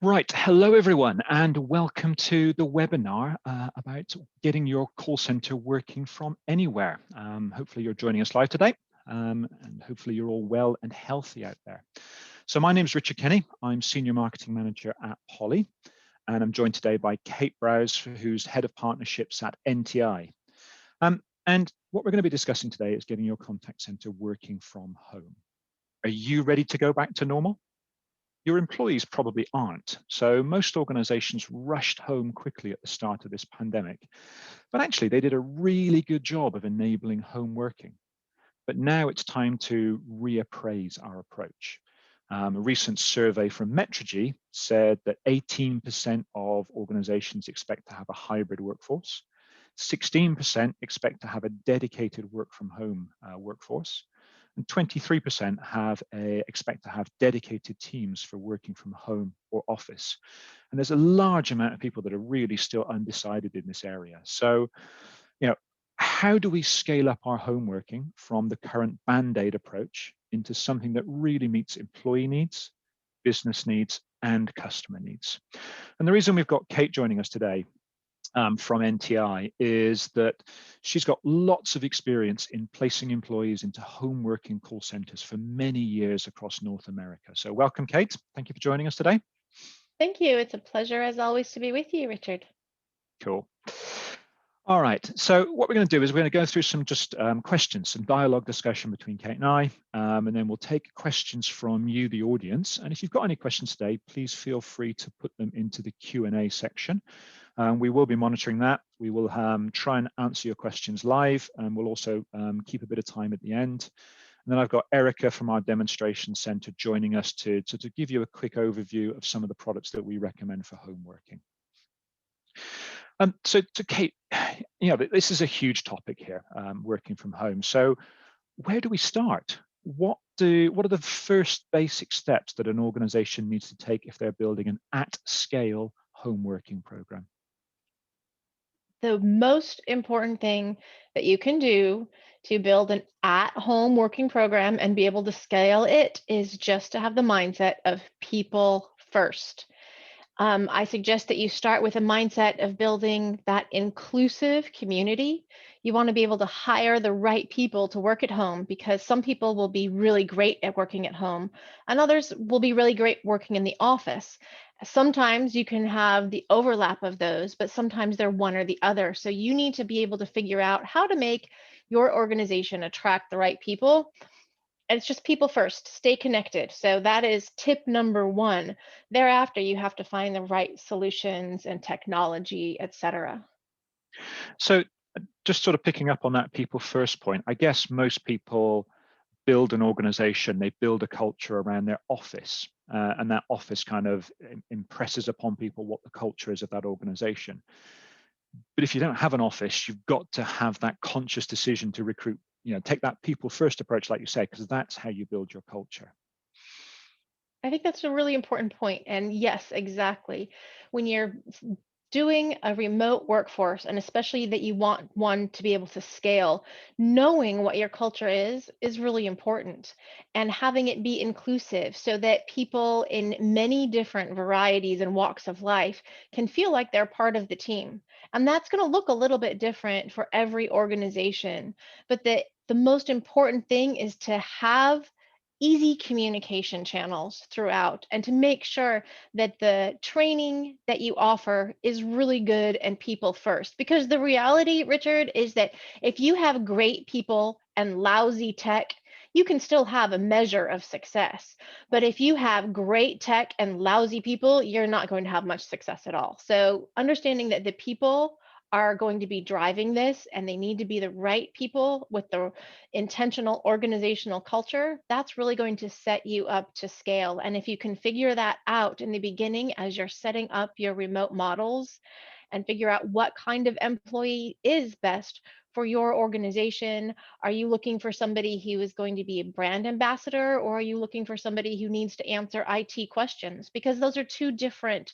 Right, hello everyone, and welcome to the webinar about getting your call center working from anywhere. Hopefully you're joining us live today, and hopefully you're all well and healthy out there. So my name is Richard Kenny. I'm Senior Marketing Manager at Poly, and I'm joined today by Kate Brouse, who's Head of Partnerships at NTI. And what we're going to be discussing today is getting your contact center working from home. Are you ready to go back to normal? Your employees probably aren't. So most organizations rushed home quickly at the start of this pandemic, but actually they did a really good job of enabling home working. But now it's time to reappraise our approach. A recent survey from Metrigy said that 18% of organizations expect to have a hybrid workforce, 16% expect to have a dedicated work from home workforce, and 23% expect to have dedicated teams for working from home or office. And there's a large amount of people that are really still undecided in this area. So, how do we scale up our home working from the current BandAid approach into something that really meets employee needs, business needs, and customer needs? And the reason we've got Kate joining us today from NTI is that she's got lots of experience in placing employees into home working call centers for many years across North America. So welcome, Kate. Thank you for joining us today. Thank you. It's a pleasure, as always, to be with you, Richard. Cool. All right, so what we're going to do is we're going to go through some just questions, some dialogue discussion between Kate and I, and then we'll take questions from you, the audience. And if you've got any questions today, please feel free to put them into the Q&A section. We will be monitoring that. We will try and answer your questions live, and we'll also keep a bit of time at the end. And then I've got Erica from our demonstration center joining us to give you a quick overview of some of the products that we recommend for home working. So to Kate, this is a huge topic here, working from home. So where do we start? What are the first basic steps that an organization needs to take if they're building an at-scale home working program? The most important thing that you can do to build an at-home working program and be able to scale it is just to have the mindset of people first. I suggest that you start with a mindset of building that inclusive community. You want to be able to hire the right people to work at home because some people will be really great at working at home and others will be really great working in the office. Sometimes you can have the overlap of those, but sometimes they're one or the other. So you need to be able to figure out how to make your organization attract the right people. And it's just people first, stay connected. So that is tip number one. Thereafter, you have to find the right solutions and technology, et cetera. So just sort of picking up on that people first point, I guess most people build an organization, they build a culture around their office, and that office kind of impresses upon people what the culture is of that organization. But if you don't have an office, you've got to have that conscious decision to recruit, take that people first approach, like you say, because that's how you build your culture. I think that's a really important point. And yes, exactly. When you're doing a remote workforce, and especially that you want one to be able to scale, knowing what your culture is really important. And having it be inclusive so that people in many different varieties and walks of life can feel like they're part of the team. And that's going to look a little bit different for every organization. But the most important thing is to have easy communication channels throughout and to make sure that the training that you offer is really good and people first. Because the reality, Richard, is that if you have great people and lousy tech, you can still have a measure of success. But if you have great tech and lousy people, you're not going to have much success at all. So understanding that the people are going to be driving this and they need to be the right people with the intentional organizational culture, that's really going to set you up to scale. And if you can figure that out in the beginning as you're setting up your remote models and figure out what kind of employee is best for your organization, are you looking for somebody who is going to be a brand ambassador, or are you looking for somebody who needs to answer IT questions? Because those are two different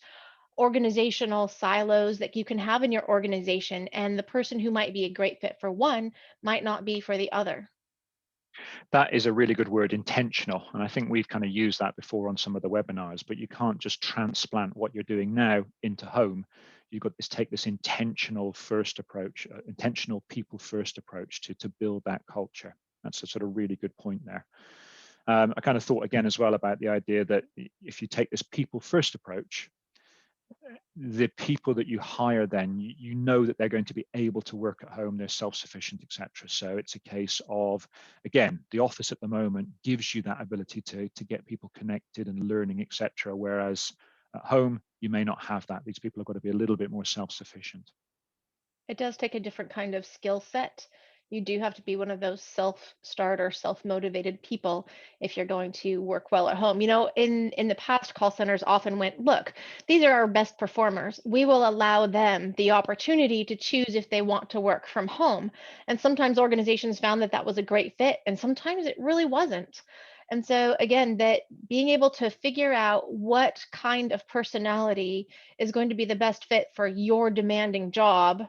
organizational silos that you can have in your organization, and the person who might be a great fit for one might not be for the other. That is a really good word, intentional. And I think we've kind of used that before on some of the webinars, but you can't just transplant what you're doing now into home. You've got to take this intentional first approach, intentional people first approach to build that culture. That's a sort of really good point there. I kind of thought again as well about the idea that if you take this people first approach, the people that you hire then you know that they're going to be able to work at home, they're self-sufficient, etc. So it's a case of, again, the office at the moment gives you that ability to get people connected and learning, etc., whereas at home you may not have that. These people have got to be a little bit more self-sufficient. It does take a different kind of skill set. You do have to be one of those self-starter, self-motivated people if you're going to work well at home. In the past, call centers often went, look, these are our best performers. We will allow them the opportunity to choose if they want to work from home. And sometimes organizations found that that was a great fit, and sometimes it really wasn't. And so again, that being able to figure out what kind of personality is going to be the best fit for your demanding job,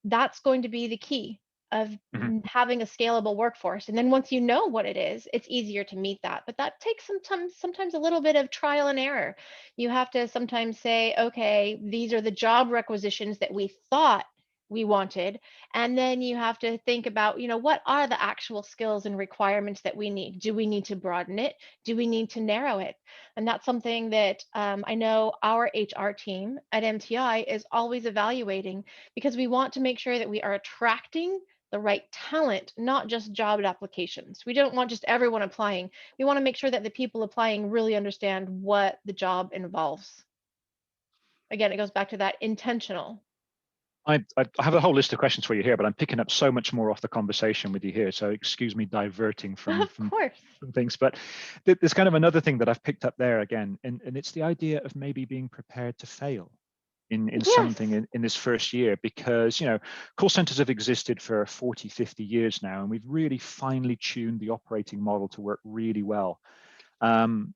that's going to be the key of Mhm. having a scalable workforce. And then once you know what it is, it's easier to meet that. But that takes sometimes a little bit of trial and error. You have to sometimes say, okay, these are the job requisitions that we thought we wanted. And then you have to think about, what are the actual skills and requirements that we need? Do we need to broaden it? Do we need to narrow it? And that's something that I know our HR team at MTI is always evaluating, because we want to make sure that we are attracting the right talent, not just job applications. We don't want just everyone applying. We want to make sure that the people applying really understand what the job involves. Again, it goes back to that intentional. I have a whole list of questions for you here, but I'm picking up so much more off the conversation with you here. So excuse me diverting from Of course. things. But there's kind of another thing that I've picked up there again, and it's the idea of maybe being prepared to fail in Yes. something in this first year, because call centers have existed for 40, 50 years now, and we've really finely tuned the operating model to work really well. Um,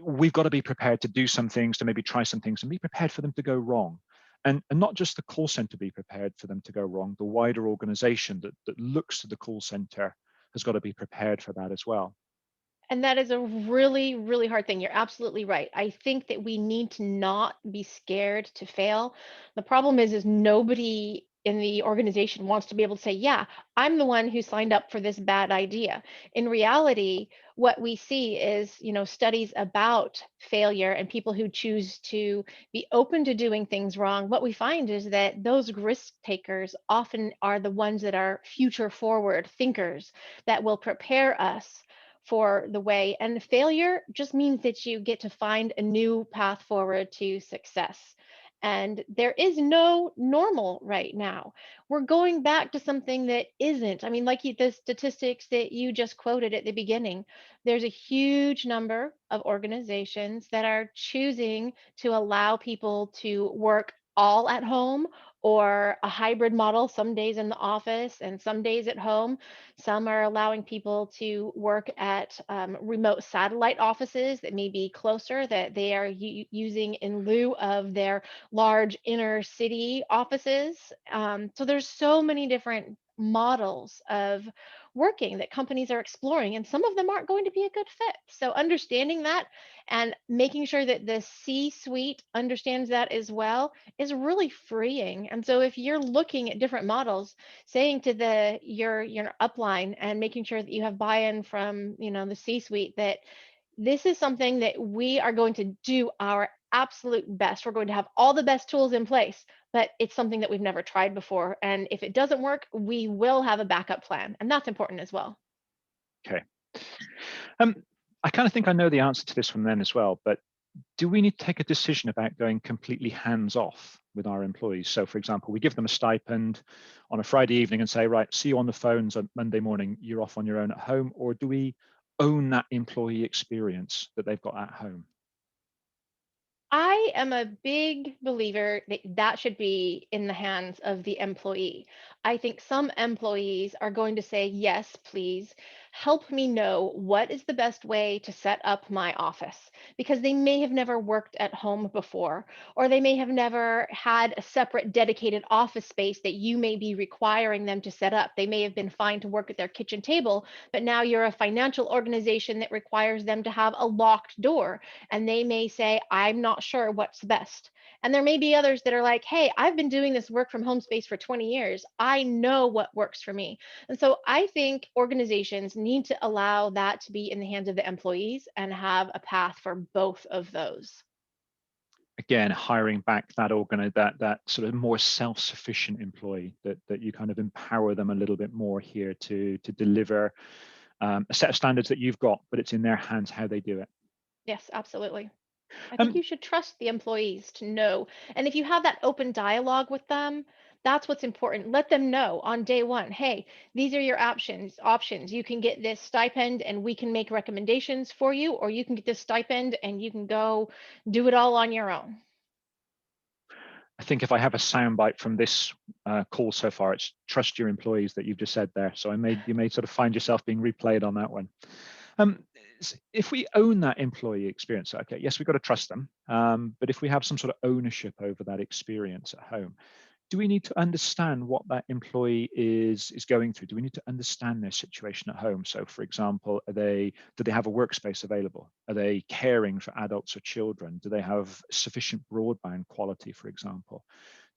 we've got to be prepared to do some things, to maybe try some things and be prepared for them to go wrong. And not just the call center be prepared for them to go wrong, the wider organization that looks to the call center has got to be prepared for that as well. And that is a really, really hard thing. You're absolutely right. I think that we need to not be scared to fail. The problem is nobody in the organization wants to be able to say, yeah, I'm the one who signed up for this bad idea. In reality, what we see is, studies about failure and people who choose to be open to doing things wrong. What we find is that those risk takers often are the ones that are future forward thinkers that will prepare us for the way. And failure just means that you get to find a new path forward to success. And there is no normal right now. We're going back to something that isn't. I mean, like the statistics that you just quoted at the beginning, there's a huge number of organizations that are choosing to allow people to work all at home or a hybrid model, some days in the office and some days at home. Some are allowing people to work at remote satellite offices that may be closer, that they are using in lieu of their large inner city offices. So there's so many different models of working that companies are exploring, and some of them aren't going to be a good fit. So understanding that and making sure that the C-suite understands that as well is really freeing. And so if you're looking at different models, saying to your upline and making sure that you have buy-in from the C-suite that this is something that we are going to do our absolute best. We're going to have all the best tools in place, but it's something that we've never tried before. And if it doesn't work, we will have a backup plan. And that's important as well. Okay. Um, I kind of think I know the answer to this one then as well, but do we need to take a decision about going completely hands off with our employees? So for example, we give them a stipend on a Friday evening and say, right, see you on the phones on Monday morning, you're off on your own at home, or do we own that employee experience that they've got at home? I am a big believer that that should be in the hands of the employee. I think some employees are going to say, yes, please help me know what is the best way to set up my office, because they may have never worked at home before, or they may have never had a separate dedicated office space that you may be requiring them to set up. They may have been fine to work at their kitchen table, but now you're a financial organization that requires them to have a locked door. And they may say, I'm not sure what's best. And there may be others that are like, hey, I've been doing this work from home space for 20 years. I know what works for me. And so I think organizations need to allow that to be in the hands of the employees and have a path for both of those. Again, hiring back that sort of more self-sufficient employee, that you kind of empower them a little bit more here to deliver a set of standards that you've got, but it's in their hands how they do it. Yes, absolutely. I think Um, you should trust the employees to know. And if you have that open dialogue with them, that's what's important. Let them know on day one, hey, these are your options. You can get this stipend and we can make recommendations for you, or you can get this stipend and you can go do it all on your own. I think if I have a soundbite from this call so far, it's trust your employees that you've just said there. So you may sort of find yourself being replayed on that one. Um, if we own that employee experience, okay, yes, we've got to trust them. But if we have some sort of ownership over that experience at home, do we need to understand what that employee is going through? Do we need to understand their situation at home? So, for example, do they have a workspace available? Are they caring for adults or children? Do they have sufficient broadband quality, for example?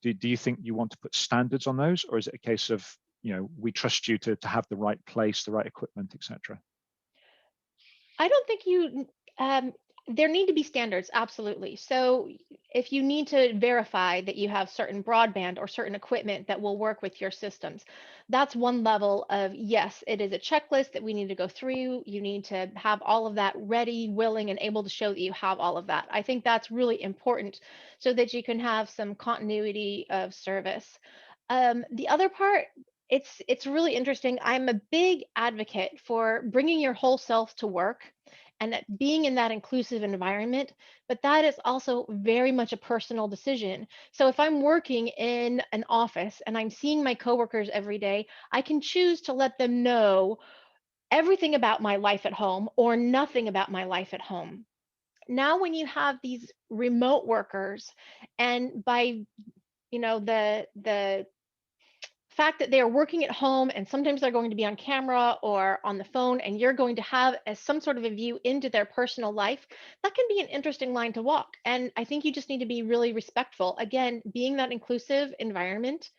Do you think you want to put standards on those, or is it a case of, we trust you to have the right place, the right equipment, etc.? I don't think there need to be standards, absolutely. So if you need to verify that you have certain broadband or certain equipment that will work with your systems, that's one level of yes, it is a checklist that we need to go through. You need to have all of that ready, willing, and able to show that you have all of that. I think that's really important so that you can have some continuity of service. The other part, it's really interesting. I'm a big advocate for bringing your whole self to work and being in that inclusive environment, but that is also very much a personal decision. So if I'm working in an office and I'm seeing my coworkers every day, I can choose to let them know everything about my life at home or nothing about my life at home. Now when you have these remote workers, and by the fact that they are working at home and sometimes they're going to be on camera or on the phone, and you're going to have some sort of a view into their personal life, that can be an interesting line to walk. And I think you just need to be really respectful, again, being that inclusive environment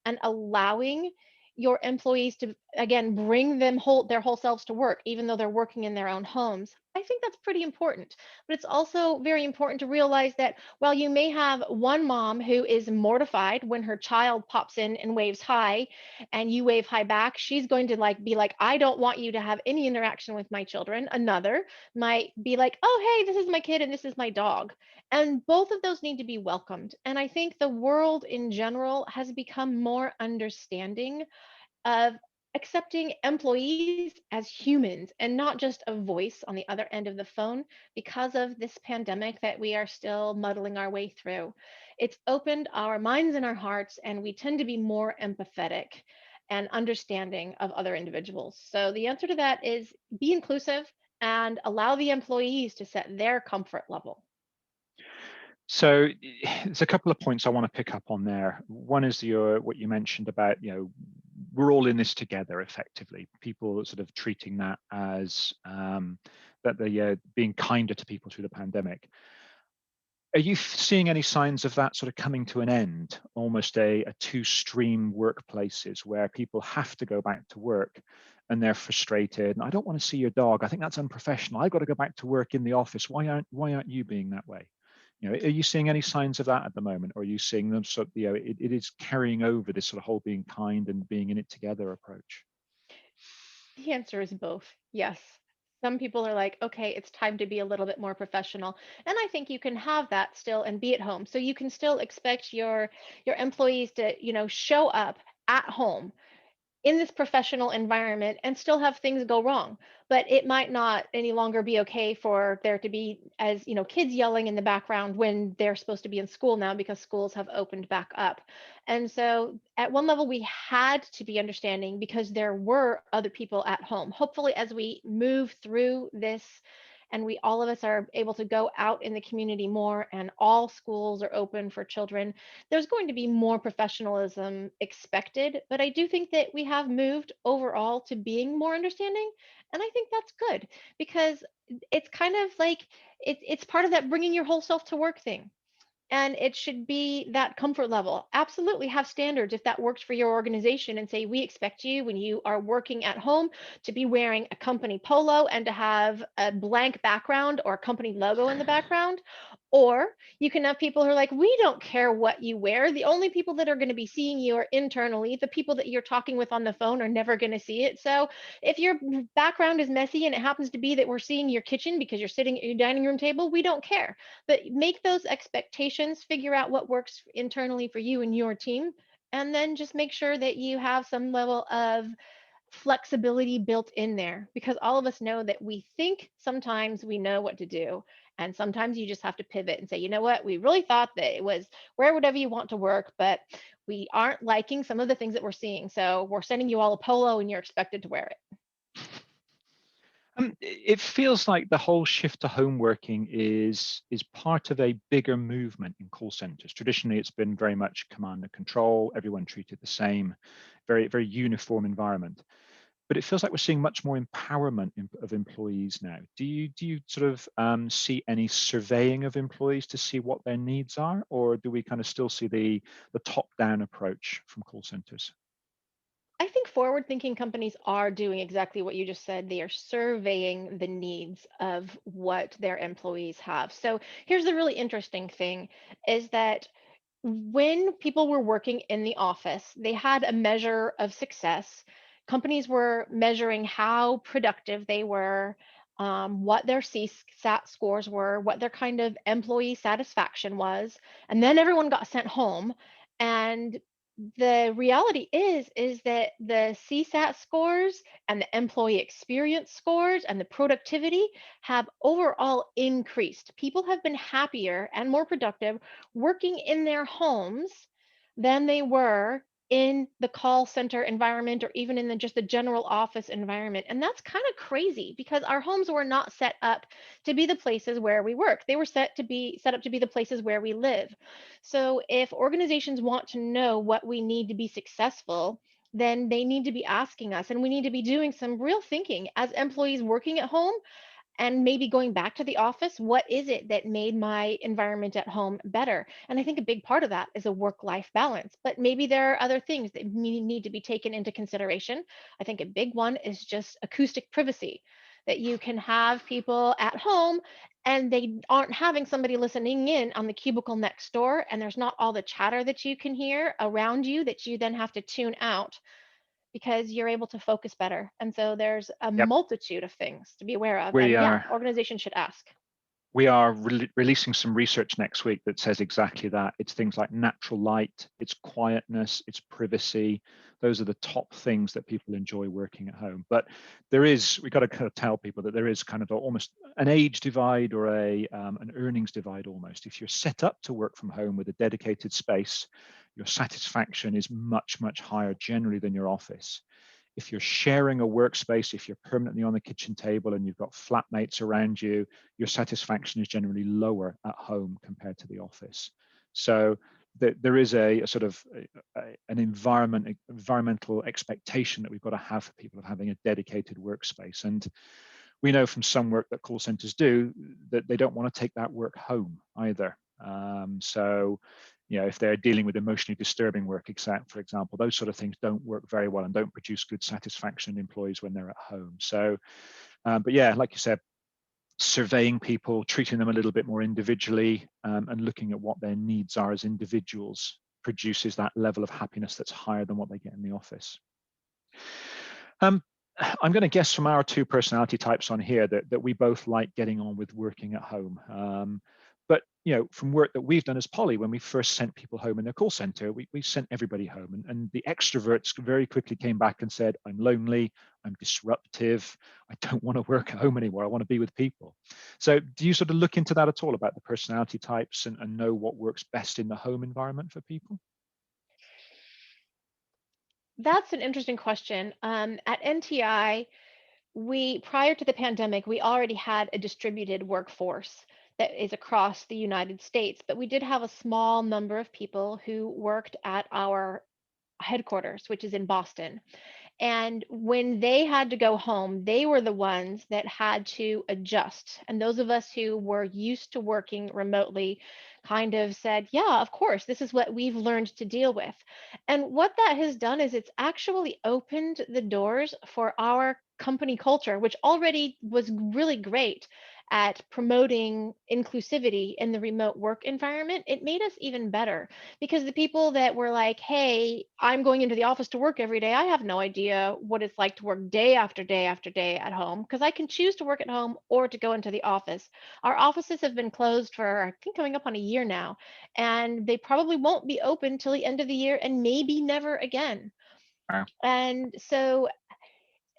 and allowing your employees to again bring their whole selves to work even though they're working in their own homes. I think that's pretty important. But it's also very important to realize that while you may have one mom who is mortified when her child pops in and waves hi and you wave hi back, she's going to be like, I don't want you to have any interaction with my children. Another might be like, oh, hey, this is my kid and this is my dog. And both of those need to be welcomed. And I think the world in general has become more understanding of accepting employees as humans and not just a voice on the other end of the phone because of this pandemic that we are still muddling our way through. It's opened our minds and our hearts, and we tend to be more empathetic and understanding of other individuals. So the answer to that is be inclusive and allow the employees to set their comfort level. So there's a couple of points I want to pick up on there. One is what you mentioned about, we're all in this together effectively. People sort of treating that as that they're being kinder to people through the pandemic. Are you seeing any signs of that sort of coming to an end? Almost a two-stream workplaces where people have to go back to work and they're frustrated. And I don't want to see your dog. I think that's unprofessional. I've got to go back to work in the office. Why aren't you being that way? Are you seeing any signs of that at the moment, or are you seeing them sort of, it is carrying over this sort of whole being kind and being in it together approach? The answer is both. Yes. Some people are like, okay, it's time to be a little bit more professional. And I think you can have that still and be at home. So you can still expect your employees to, show up at home in this professional environment and still have things go wrong. But it might not any longer be okay for there to be, as kids yelling in the background when they're supposed to be in school now because schools have opened back up. And so at one level we had to be understanding because there were other people at home. Hopefully as we move through this and we all of us are able to go out in the community more and all schools are open for children, there's going to be more professionalism expected. But I do think that we have moved overall to being more understanding, and I think that's good because it's kind of like it's part of that bringing your whole self to work thing, and it should be that comfort level. Absolutely have standards if that works for your organization and say, we expect you when you are working at home to be wearing a company polo and to have a blank background or a company logo in the background. Or you can have people who are like, we don't care what you wear. The only people that are going to be seeing you are internally. The people that you're talking with on the phone are never going to see it. So if your background is messy and it happens to be that we're seeing your kitchen because you're sitting at your dining room table, we don't care. But make those expectations, figure out what works internally for you and your team, and then just make sure that you have some level of flexibility built in there, because all of us know that we think sometimes we know what to do. And sometimes you just have to pivot and say, you know what, we really thought that it was wear whatever you want to work, but we aren't liking some of the things that we're seeing. So we're sending you all a polo and you're expected to wear it. It feels like the whole shift to home working is part of a bigger movement in call centers. Traditionally, it's been very much command and control, everyone treated the same, very uniform environment. But it feels like we're seeing much more empowerment of employees now. Do you sort of see any surveying of employees to see what their needs are, or do we kind of still see the top-down approach from call centers? I think forward thinking companies are doing exactly what you just said. They are surveying the needs of what their employees have. So here's the really interesting thing is that when people were working in the office, they had a measure of success. Companies were measuring how productive they were, what their CSAT scores were, what their kind of employee satisfaction was, and then everyone got sent home. And the reality is that the CSAT scores and the employee experience scores and the productivity have overall increased. People have been happier and more productive working in their homes than they were in the call center environment or even in just the general office environment. And that's kind of crazy because our homes were not set up to be the places where we work. They were set up to be the places where we live. So if organizations want to know what we need to be successful, then they need to be asking us, and we need to be doing some real thinking as employees working at home and maybe going back to the office. What is it that made my environment at home better? And I think a big part of that is a work life balance, but maybe there are other things that need to be taken into consideration. I think a big one is just acoustic privacy, that you can have people at home and they aren't having somebody listening in on the cubicle next door, and there's not all the chatter that you can hear around you that you then have to tune out because you're able to focus better. And so there's a Yep, multitude of things to be aware of. we And yeah, are organizations should ask. we are releasing some research next week that says exactly that. It's things like natural light, it's quietness, it's privacy. Those are the top things that people enjoy working at home. But we got to kind of tell people that there is kind of almost an age divide or an earnings divide almost. If you're set up to work from home with a dedicated space, your satisfaction is much, much higher generally than your office. If you're sharing a workspace, if you're permanently on the kitchen table and you've got flatmates around you, your satisfaction is generally lower at home compared to the office. So there is a sort of an environmental expectation that we've got to have for people of having a dedicated workspace. And we know from some work that call centers do that they don't want to take that work home either. So if they're dealing with emotionally disturbing work, for example, those sort of things don't work very well and don't produce good satisfaction in employees when they're at home. So, but yeah, like you said, surveying people, treating them a little bit more individually, and looking at what their needs are as individuals produces that level of happiness that's higher than what they get in the office. I'm going to guess from our two personality types on here that we both like getting on with working at home. But from work that we've done as Poly, when we first sent people home in their call center, we sent everybody home, and the extroverts very quickly came back and said, "I'm lonely, I'm disruptive, I don't want to work at home anymore. I want to be with people." So, do you sort of look into that at all about the personality types and know what works best in the home environment for people? That's an interesting question. At NTI, we prior to the pandemic, we already had a distributed workforce that is across the United States, but we did have a small number of people who worked at our headquarters, which is in Boston. And when they had to go home, they were the ones that had to adjust. And those of us who were used to working remotely kind of said, yeah, of course, this is what we've learned to deal with. And what that has done is it's actually opened the doors for our company culture, which already was really great at promoting inclusivity in the remote work environment. It made us even better because the people that were like, hey, I'm going into the office to work every day, I have no idea what it's like to work day after day after day at home because I can choose to work at home or to go into the office. Our offices have been closed for, I think, coming up on a year now, and they probably won't be open till the end of the year and maybe never again. Wow. And so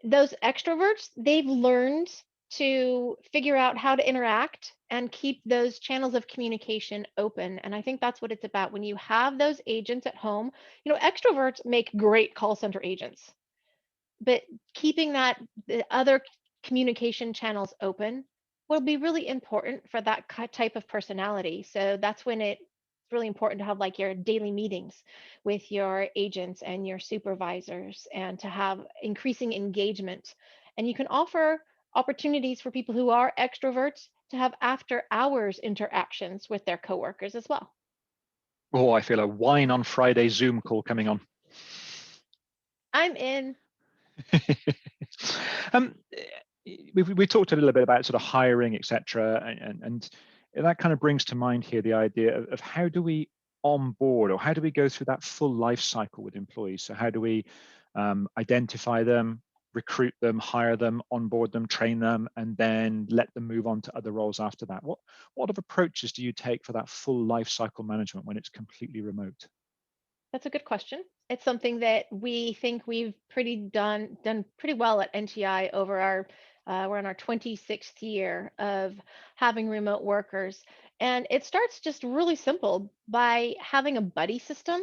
those extroverts, they've learned to figure out how to interact and keep those channels of communication open. And I think that's what it's about. When you have those agents at home, extroverts make great call center agents, but keeping the other communication channels open will be really important for that type of personality. So that's when it's really important to have like your daily meetings with your agents and your supervisors and to have increasing engagement. And you can offer opportunities for people who are extroverts to have after hours interactions with their coworkers as well. Oh, I feel a wine on Friday Zoom call coming on. I'm in. um, we talked a little bit about sort of hiring, etc., and that kind of brings to mind here the idea of how do we onboard or how do we go through that full life cycle with employees? So how do we identify them, recruit them, hire them, onboard them, train them, and then let them move on to other roles after that? What of approaches do you take for that full life cycle management when it's completely remote? That's a good question. It's something that we think we've done pretty well at NTI over our we're in our 26th year of having remote workers. And it starts just really simple by having a buddy system.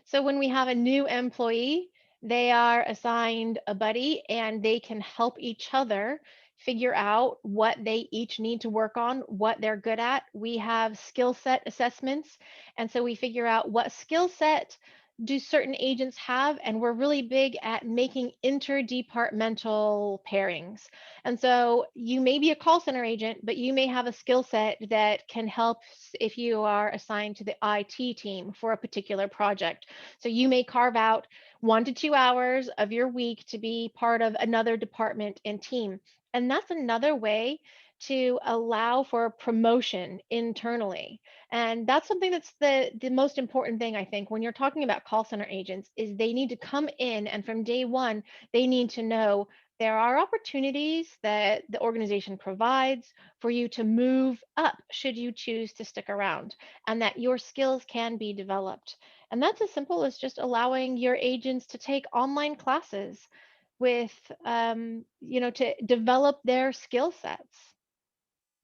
So when we have a new employee, they are assigned a buddy and they can help each other figure out what they each need to work on, what they're good at. We have skill set assessments. And so we figure out what skill set do certain agents have, and we're really big at making interdepartmental pairings. And so you may be a call center agent, but you may have a skill set that can help if you are assigned to the IT team for a particular project. So you may carve out 1 to 2 hours of your week to be part of another department and team. And that's another way to allow for promotion internally. And that's something that's the most important thing, I think, when you're talking about call center agents is they need to come in and from day one, they need to know there are opportunities that the organization provides for you to move up should you choose to stick around and that your skills can be developed. And that's as simple as just allowing your agents to take online classes with, to develop their skill sets.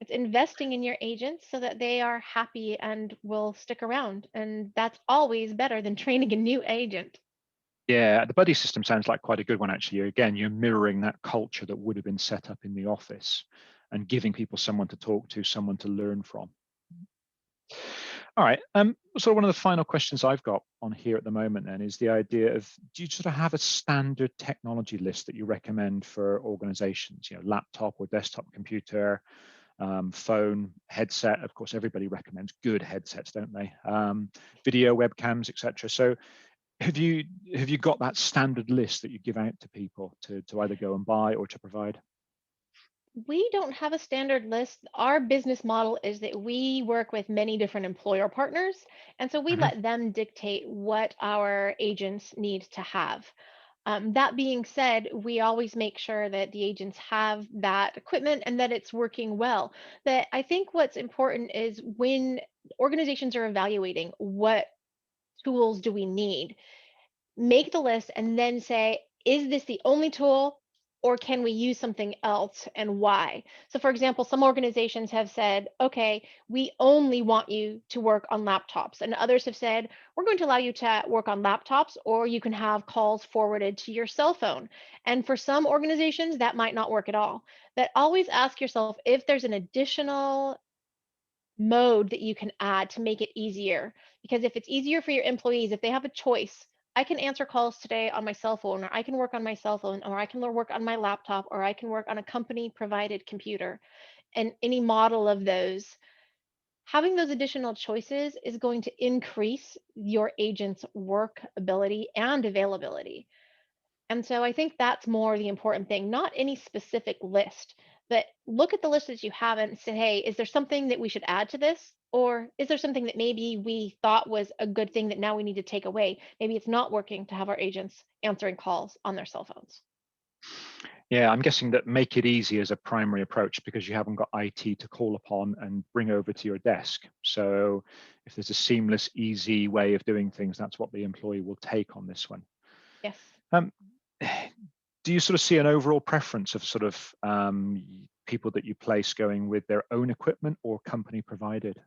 It's investing in your agents so that they are happy and will stick around. And that's always better than training a new agent. Yeah, the buddy system sounds like quite a good one, actually. Again, you're mirroring that culture that would have been set up in the office and giving people someone to talk to, someone to learn from. All right. So one of the final questions I've got on here at the moment then is the idea of, do you sort of have a standard technology list that you recommend for organizations, laptop or desktop computer, phone, headset? Of course, everybody recommends good headsets, don't they? Video, webcams, etc. So have you got that standard list that you give out to people to either go and buy or to provide? We don't have a standard list. Our business model is that we work with many different employer partners. And so we Mhm. let them dictate what our agents need to have. That being said, we always make sure that the agents have that equipment and that it's working well. That I think what's important is when organizations are evaluating what tools do we need, make the list and then say, is this the only tool or can we use something else and why? So, for example, some organizations have said, okay, we only want you to work on laptops. And others have said, we're going to allow you to work on laptops or you can have calls forwarded to your cell phone. And for some organizations, that might not work at all. But always ask yourself if there's an additional mode that you can add to make it easier. Because if it's easier for your employees, if they have a choice, I can answer calls today on my cell phone, or I can work on my cell phone, or I can work on my laptop, or I can work on a company provided computer, and any model of those. Having those additional choices is going to increase your agent's work ability and availability. And so I think that's more the important thing, not any specific list, but look at the list that you have and say, hey, is there something that we should add to this? Or is there something that maybe we thought was a good thing that now we need to take away? Maybe it's not working to have our agents answering calls on their cell phones. Yeah, I'm guessing that make it easy is a primary approach because you haven't got IT to call upon and bring over to your desk. So if there's a seamless, easy way of doing things, that's what the employee will take on this one. Yes. Um, do you sort of see an overall preference of sort of people that you place going with their own equipment or company provided?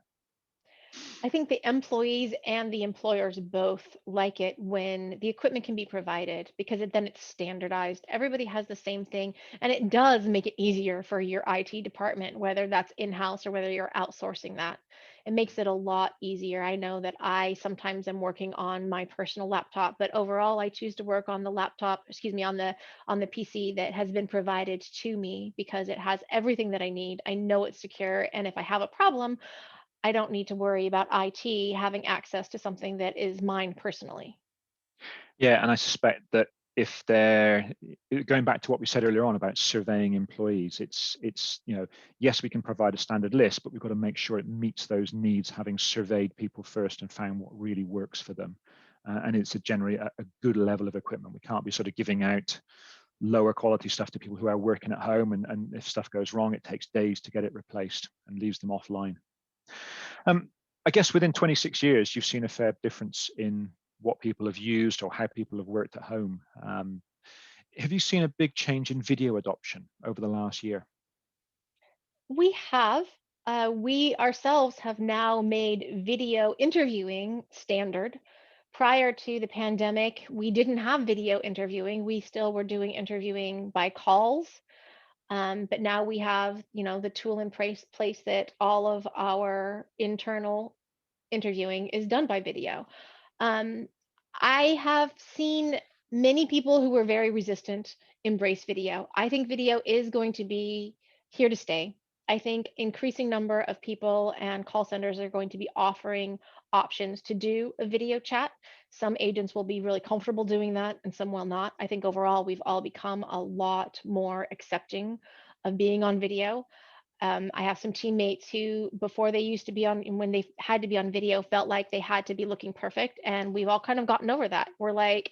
I think the employees and the employers both like it when the equipment can be provided because then it's standardized. Everybody has the same thing, and it does make it easier for your IT department, whether that's in-house or whether you're outsourcing that. It makes it a lot easier. I know that I sometimes am working on my personal laptop, but overall I choose to work on the laptop, excuse me, on the PC that has been provided to me because it has everything that I need. I know it's secure, and if I have a problem, I don't need to worry about IT having access to something that is mine personally. Yeah, and I suspect that if they're going back to what we said earlier on about surveying employees, it's yes, we can provide a standard list, but we've got to make sure it meets those needs, having surveyed people first and found what really works for them. And it's generally a good level of equipment. We can't be sort of giving out lower quality stuff to people who are working at home, and if stuff goes wrong, it takes days to get it replaced and leaves them offline. I guess within 26 years, you've seen a fair difference in what people have used or how people have worked at home. Have you seen a big change in video adoption over the last year? We have. We ourselves have now made video interviewing standard. Prior to the pandemic, we didn't have video interviewing. We still were doing interviewing by calls. But now we have, the tool in place that all of our internal interviewing is done by video. Um, I have seen many people who were very resistant embrace video. I think video is going to be here to stay. I think increasing number of people and call centers are going to be offering options to do a video chat. Some agents will be really comfortable doing that and some will not. I think overall we've all become a lot more accepting of being on video. I have some teammates who, before they used to be on, and when they had to be on video, felt like they had to be looking perfect. And we've all kind of gotten over that. We're like,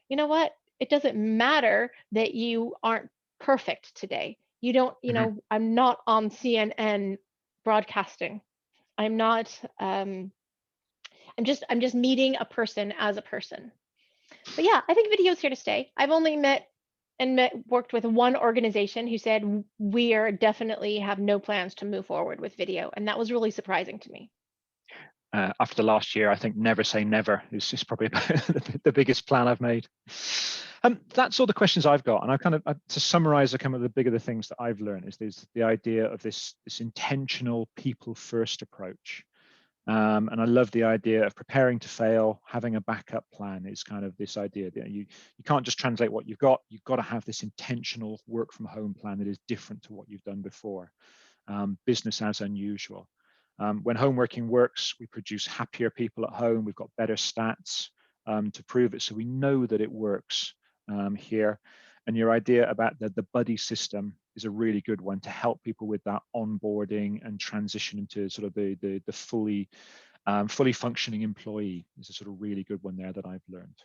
you know what? It doesn't matter that you aren't perfect today. You don't, Mhm. I'm not on CNN broadcasting. I'm not, I'm just meeting a person as a person. But yeah, I think video is here to stay. I've only worked with one organization who said we are definitely have no plans to move forward with video, and that was really surprising to me. After last year, I think never say never is probably the biggest plan I've made. That's all the questions I've got, and to summarize a kind of the bigger the things that I've learned is there's the idea of this intentional people first approach. And I love the idea of preparing to fail, having a backup plan is kind of this idea that you can't just translate what you've got to have this intentional work from home plan that is different to what you've done before. Business as unusual. When home working works, we produce happier people at home. We've got better stats to prove it. So we know that it works here. And your idea about the buddy system is a really good one to help people with that onboarding and transition into sort of the fully functioning employee is a sort of really good one there that I've learned.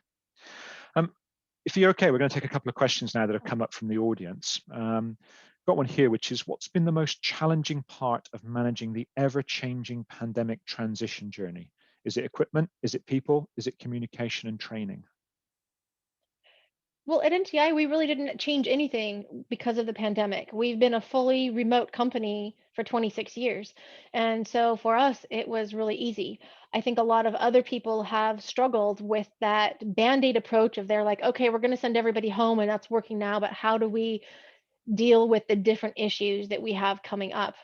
Um, If you're okay, we're going to take a couple of questions now that have come up from the audience. Got one here, which is, what's been the most challenging part of managing the ever-changing pandemic transition journey? Is it equipment? Is it people? Is it communication and training? Well, at NTI, we really didn't change anything because of the pandemic. We've been a fully remote company for 26 years. And so for us, it was really easy. I think a lot of other people have struggled with that band-aid approach of they're like, okay, we're going to send everybody home and that's working now, but how do we deal with the different issues that we have coming up?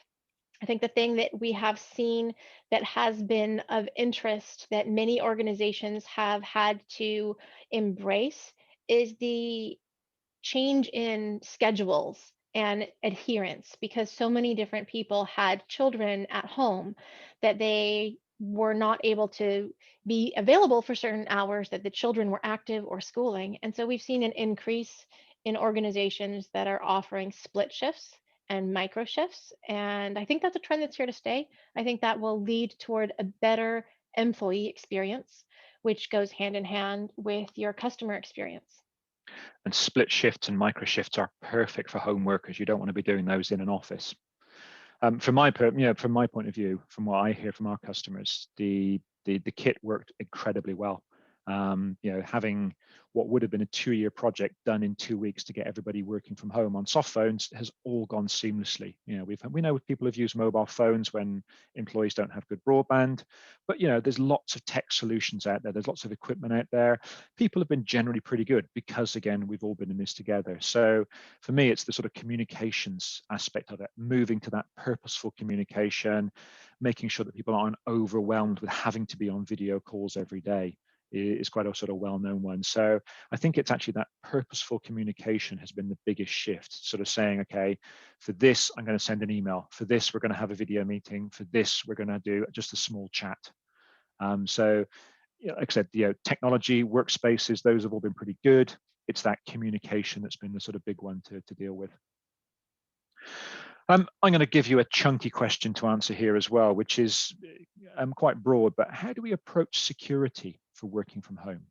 I think the thing that we have seen that has been of interest that many organizations have had to embrace is the change in schedules and adherence, because so many different people had children at home that they were not able to be available for certain hours that the children were active or schooling. And so we've seen an increase in organizations that are offering split shifts and micro shifts. And I think that's a trend that's here to stay. I think that will lead toward a better employee experience, which goes hand in hand with your customer experience. And split shifts and micro shifts are perfect for home workers. You don't want to be doing those in an office. From my from my point of view, from what I hear from our customers, the kit worked incredibly well. Having what would have been a 2-year project done in 2 weeks to get everybody working from home on soft phones has all gone seamlessly. We know people have used mobile phones when employees don't have good broadband, but there's lots of tech solutions out there. There's lots of equipment out there. People have been generally pretty good because, again, we've all been in this together. So for me, it's the sort of communications aspect of it, moving to that purposeful communication, making sure that people aren't overwhelmed with having to be on video calls every day is quite a sort of well-known one. So I think it's actually that purposeful communication has been the biggest shift, sort of saying, okay, for this, I'm going to send an email. For this, we're going to have a video meeting. For this, we're going to do just a small chat. Like I said, technology, workspaces, those have all been pretty good. It's that communication that's been the sort of big one to deal with. I'm going to give you a chunky question to answer here as well, which is quite broad, but how do we approach security for working from home?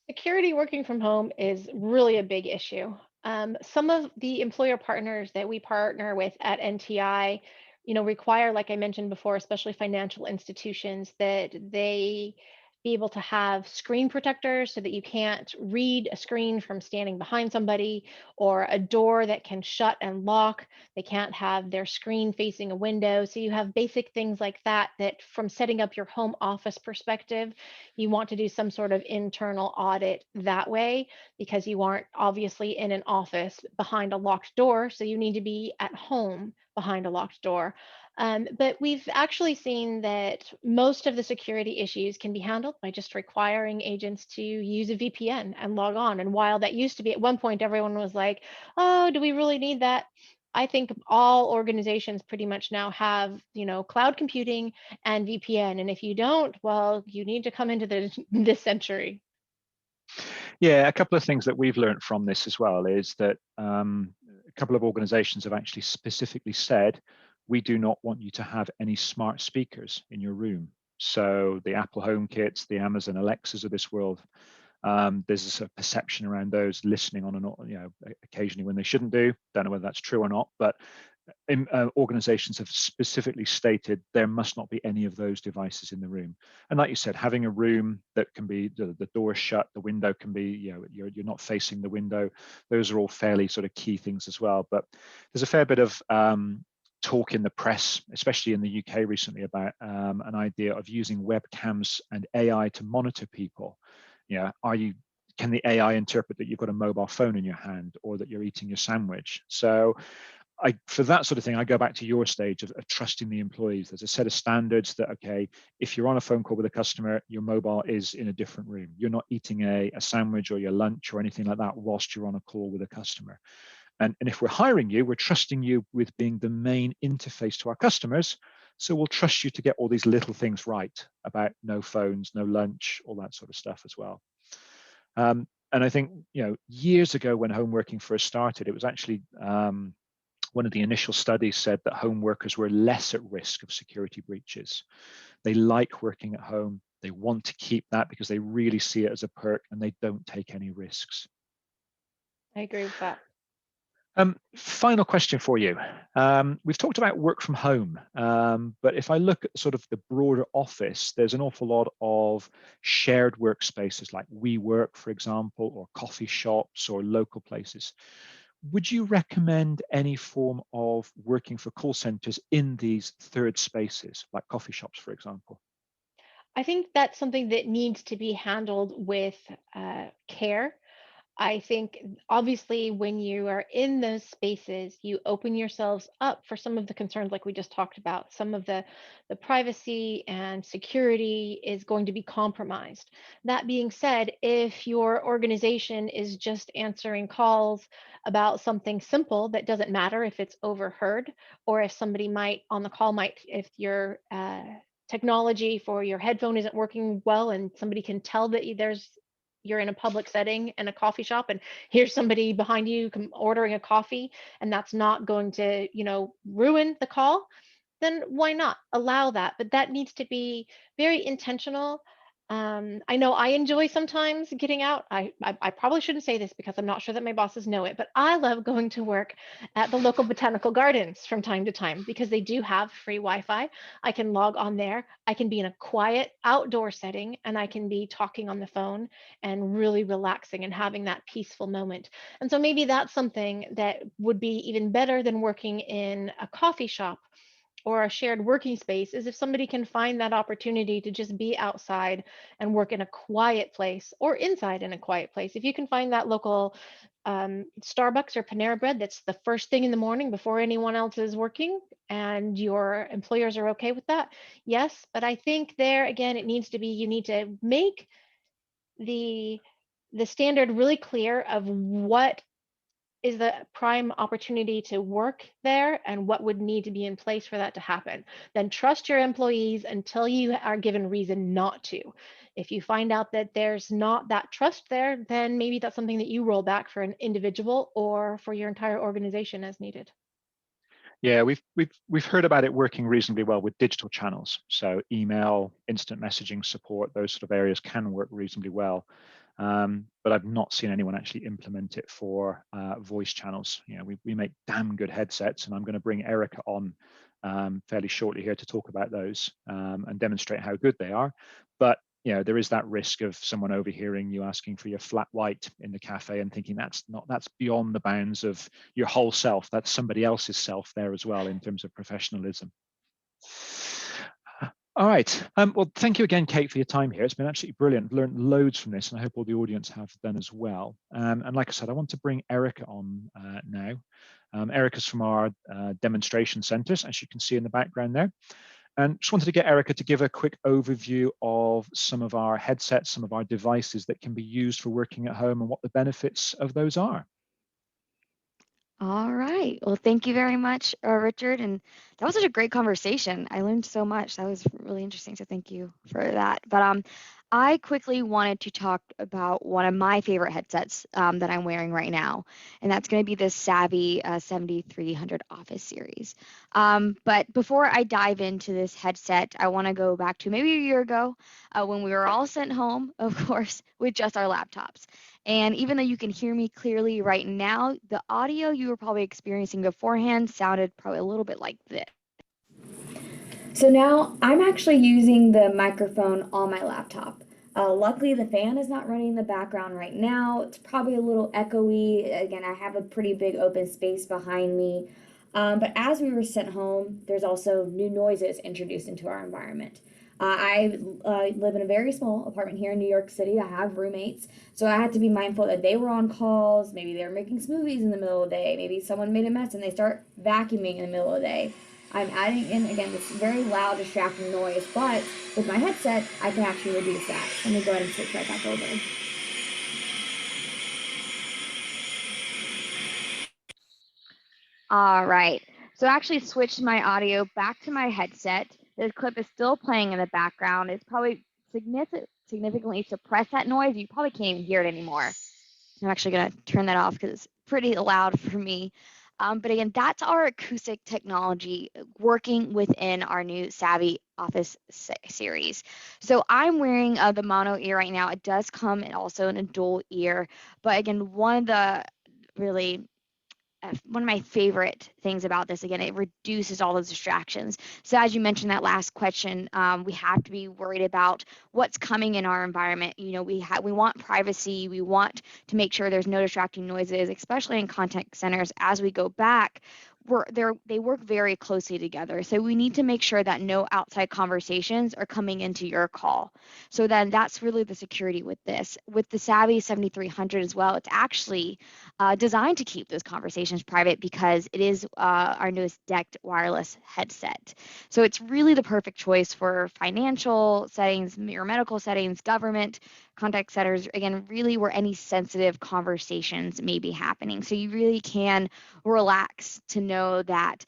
Security working from home is really a big issue. Some of the employer partners that we partner with at NTI, require, like I mentioned before, especially financial institutions, that they be able to have screen protectors so that you can't read a screen from standing behind somebody, or a door that can shut and lock. They can't have their screen facing a window. So you have basic things like that, that from setting up your home office perspective, you want to do some sort of internal audit that way, because you aren't obviously in an office behind a locked door. So you need to be at home behind a locked door. But we've actually seen that most of the security issues can be handled by just requiring agents to use a VPN and log on. And while that used to be, at one point, everyone was like, oh, do we really need that? I think all organizations pretty much now have, cloud computing and VPN. And if you don't, well, you need to come into this century. Yeah, a couple of things that we've learned from this as well is that a couple of organizations have actually specifically said, we do not want you to have any smart speakers in your room. So the Apple HomeKits, the Amazon Alexas of this world, there's a sort of perception around those listening on occasionally when they shouldn't do. Don't know whether that's true or not, but organizations have specifically stated there must not be any of those devices in the room. And like you said, having a room that can be the door shut, the window can be, you're not facing the window. Those are all fairly sort of key things as well. But there's a fair bit of talk in the press, especially in the UK recently, about an idea of using webcams and AI to monitor people. Can the AI interpret that you've got a mobile phone in your hand or that you're eating your sandwich? So for that sort of thing, I go back to your stage of trusting the employees. There's a set of standards that, okay, if you're on a phone call with a customer, your mobile is in a different room. You're not eating a sandwich or your lunch or anything like that whilst you're on a call with a customer. And if we're hiring you, we're trusting you with being the main interface to our customers. So we'll trust you to get all these little things right about no phones, no lunch, all that sort of stuff as well. And I think, years ago when home working first started, it was actually one of the initial studies said that home workers were less at risk of security breaches. They like working at home. They want to keep that because they really see it as a perk and they don't take any risks. I agree with that. Final question for you. We've talked about work from home, but if I look at sort of the broader office, there's an awful lot of shared workspaces like WeWork, for example, or coffee shops or local places. Would you recommend any form of working for call centers in these third spaces, like coffee shops, for example? I think that's something that needs to be handled with care. I think obviously when you are in those spaces, you open yourselves up for some of the concerns like we just talked about. Some of the privacy and security is going to be compromised. That being said, if your organization is just answering calls about something simple that doesn't matter if it's overheard, or if somebody might on the call might, if your technology for your headphone isn't working well and somebody can tell that you're in a public setting in a coffee shop and here's somebody behind you ordering a coffee, and that's not going to ruin the call, then why not allow that? But that needs to be very intentional. I know I enjoy sometimes getting out. I probably shouldn't say this because I'm not sure that my bosses know it, but I love going to work at the local botanical gardens from time to time because they do have free Wi-Fi. I can log on there. I can be in a quiet outdoor setting and I can be talking on the phone and really relaxing and having that peaceful moment. And so maybe that's something that would be even better than working in a coffee shop or a shared working space, is if somebody can find that opportunity to just be outside and work in a quiet place or inside in a quiet place. If you can find that local Starbucks or Panera Bread that's the first thing in the morning before anyone else is working and your employers are okay with that, yes. But I think there again, it needs to be, you need to make the standard really clear of what is the prime opportunity to work there and what would need to be in place for that to happen. Then trust your employees until you are given reason not to. If you find out that there's not that trust there, then maybe that's something that you roll back for an individual or for your entire organization as needed. Yeah, we've heard about it working reasonably well with digital channels. So email, instant messaging support, those sort of areas can work reasonably well. But I've not seen anyone actually implement it for voice channels. We make damn good headsets, and I'm going to bring Erica on fairly shortly here to talk about those and demonstrate how good they are. But there is that risk of someone overhearing you asking for your flat white in the cafe and thinking that's beyond the bounds of your whole self. That's somebody else's self there as well in terms of professionalism. All right. Well, thank you again, Kate, for your time here. It's been absolutely brilliant. I've learned loads from this, and I hope all the audience have done as well. And like I said, I want to bring Erica on now. Erica's from our demonstration centers, as you can see in the background there. And just wanted to get Erica to give a quick overview of some of our headsets, some of our devices that can be used for working at home and what the benefits of those are. All right. Well, thank you very much, Richard. And that was such a great conversation. I learned so much. That was really interesting. So thank you for that. But I quickly wanted to talk about one of my favorite headsets that I'm wearing right now, and that's going to be the Savvy 7300 Office series. But before I dive into this headset, I want to go back to maybe a year ago when we were all sent home, of course, with just our laptops. And even though you can hear me clearly right now, the audio you were probably experiencing beforehand sounded probably a little bit like this. So now I'm actually using the microphone on my laptop. Luckily, the fan is not running in the background right now. It's probably a little echoey. Again, I have a pretty big open space behind me. But as we were sent home, there's also new noises introduced into our environment. I live in a very small apartment here in New York City. I have roommates, so I had to be mindful that they were on calls. Maybe they were making smoothies in the middle of the day. Maybe someone made a mess and they start vacuuming in the middle of the day. I'm adding in, again, this very loud, distracting noise, but with my headset, I can actually reduce that. Let me go ahead and switch right back over. All right. So I actually switched my audio back to my headset. This clip is still playing in the background. It's probably significantly suppressed that noise. You probably can't even hear it anymore. I'm actually going to turn that off because it's pretty loud for me. But again, that's our acoustic technology working within our new Savvy Office series. So I'm wearing the mono ear right now. It does come in also in a dual ear, but again, one of my favorite things about this, again, it reduces all those distractions. So as you mentioned that last question, we have to be worried about what's coming in our environment. You know, we want privacy. We want to make sure there's no distracting noises, especially in contact centers. As we go back, they work very closely together. So we need to make sure that no outside conversations are coming into your call. So then that's really the security with this. With the Savvy 7300 as well, it's actually designed to keep those conversations private because it is our newest decked wireless headset. So it's really the perfect choice for financial settings, or medical settings, government, contact centers, again, really where any sensitive conversations may be happening. So you really can relax to know that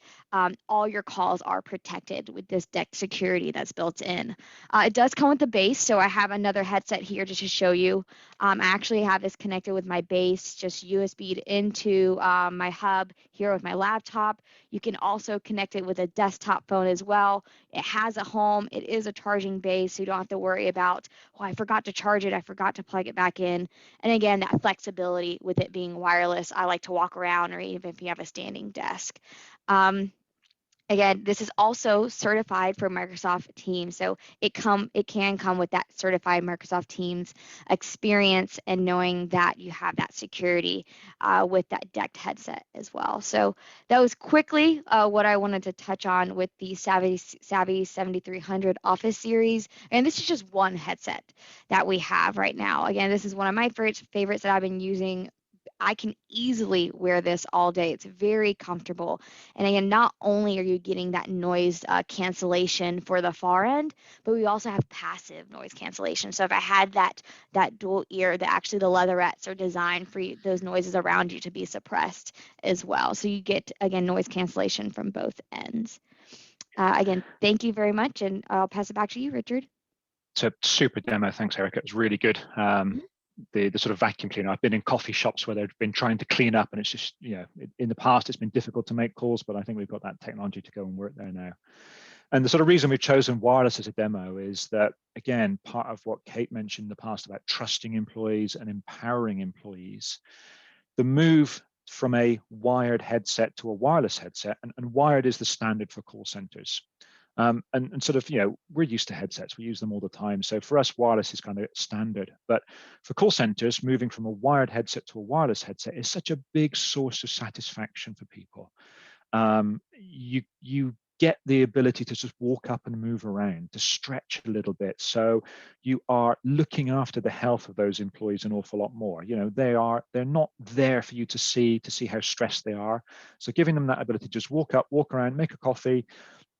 all your calls are protected with this decked security that's built in. It does come with the base, so I have another headset here just to show you. I actually have this connected with my base, just USB'd into my hub here with my laptop. You can also connect it with a desktop phone as well. It has a home. It is a charging base, so you don't have to worry about, oh, I forgot to charge it. I forgot to plug it back in. And again, that flexibility with it being wireless. I like to walk around, or even if you have a standing desk. Again, this is also certified for Microsoft Teams, so it can come with that certified Microsoft Teams experience and knowing that you have that security with that decked headset as well. So that was quickly what I wanted to touch on with the Savvy 7300 Office series, and this is just one headset that we have right now. Again, this is one of my favorites that I've been using. I can easily wear this all day. It's very comfortable. And again, not only are you getting that noise cancellation for the far end, but we also have passive noise cancellation. So if I had that dual ear, actually the leatherettes are designed for those noises around you to be suppressed as well. So you get, again, noise cancellation from both ends. Again, thank you very much, and I'll pass it back to you, Richard. It's a super demo. Thanks, Erica. It was really good. The sort of vacuum cleaner. I've been in coffee shops where they've been trying to clean up, and it's just, you know, in the past it's been difficult to make calls, but I think we've got that technology to go and work there now. And the sort of reason we've chosen wireless as a demo is that, again, part of what Kate mentioned in the past about trusting employees and empowering employees, the move from a wired headset to a wireless headset, and wired is the standard for call centers. And sort of, you know, we're used to headsets, we use them all the time. So for us, wireless is kind of standard. But for call centers, moving from a wired headset to a wireless headset is such a big source of satisfaction for people. You get the ability to just walk up and move around, to stretch a little bit. So you are looking after the health of those employees an awful lot more. You know, they're not there for you to see how stressed they are. So giving them that ability to just walk up, walk around, make a coffee.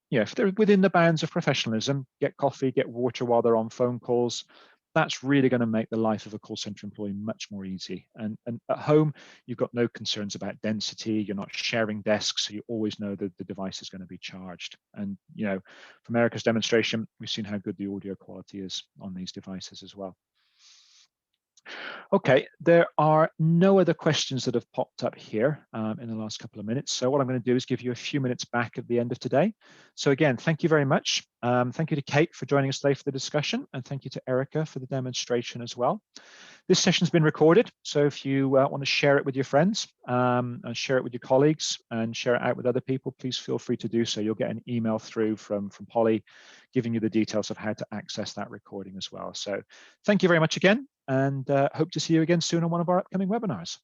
You know, if they're within the bounds of professionalism, get coffee, get water while they're on phone calls, that's really going to make the life of a call center employee much more easy. And at home, you've got no concerns about density. You're not sharing desks, so you always know that the device is going to be charged. And, you know, from Erica's demonstration, we've seen how good the audio quality is on these devices as well. Okay, there are no other questions that have popped up here in the last couple of minutes. So what I'm going to do is give you a few minutes back at the end of today. So again, thank you very much. Thank you to Kate for joining us today for the discussion, and thank you to Erica for the demonstration as well. This session's been recorded, so if you want to share it with your friends, and share it with your colleagues, and share it out with other people, please feel free to do so. You'll get an email through from Poly giving you the details of how to access that recording as well. So thank you very much again, and hope to see you again soon on one of our upcoming webinars.